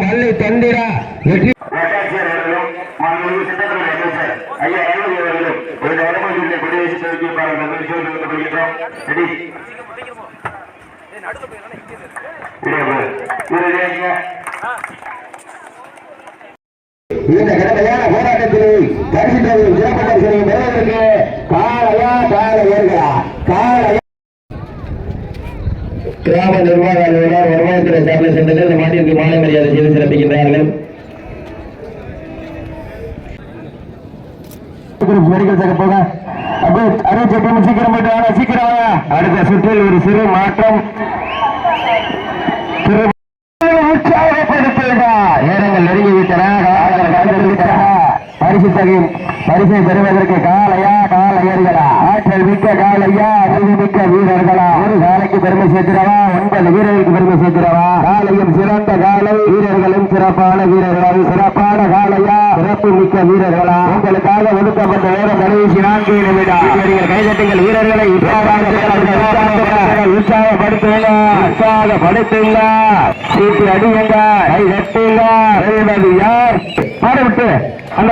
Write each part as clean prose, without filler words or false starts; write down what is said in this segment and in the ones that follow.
பள்ளி தந்திரா வெற்றி இந்த கடமையான போராட்டத்தில் பரிசு சிறப்பு பரிசனை பெறுவதற்கு காலையா காலையர்களா காலையா கிராம நிர்வாக அலுவலர் வருமானத்துறை சார்ந்த சென்றனர் இந்த மாட்டிற்கு மாலை மரியாதை செய்து சிறப்பிக்கின்றார்கள். சீக்கிரம் அடுத்த சுற்றில் ஒரு சிறு மாற்றம் நேரங்கள் நெருங்கிவிட்டன. பரிசை பெறுவதற்கு காலையா காலையர்களா ஆற்றல் மிக்க காலையா அறிவு மிக்க வீரர்களா ஒரு காலைக்கு பெருமை சேர்க்கிறவா 9 வீரர்களுக்கு பெருமை சேர்க்கிறவா காலையும் சிறந்த காலை வீரர்களும் சிறப்பான வீரர்கள் சிறப்பான காலையா சிறப்பு மிக்க வீரர்களா உங்களுக்காக ஒதுக்கப்பட்ட நேரம் கடைசி 4 நிமிடம் கைதட்டுங்கள் வீரர்களை உற்சாகப்படுத்துங்க சீட்டு அடியுங்க கை தட்டுங்க யார் பாடவிட்டு அந்த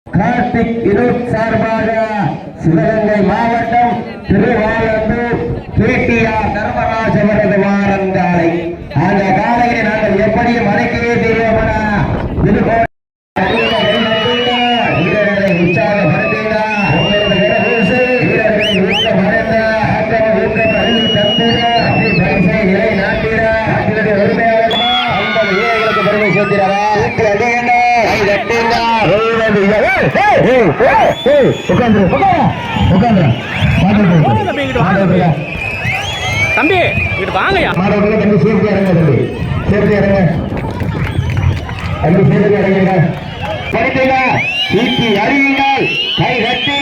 கார்த்திக் வினோத் சார்பாக சிவகங்கை மாவட்டம் திருவாரூர் கேடிஆர் தர்மராஜ் அவரது வாரங்காலை அந்த காலையை நாங்கள் எப்படியும் அடைக்கவே தெரியாம வீரர்களை உற்சாகப்படுத்துங்க வீரர்களை ஊக்கமடைந்த பரிசை நிலை நாட்டிட உரிமையாளர்களா 50 வீரர்களுக்கு பெருமை சேர்க்கிறவா தம்பி இங்கிட்டு வாங்கயா சேர்த்து இறங்க படித்தீங்க சீட்டி அறியுங்கள் கை கட்டி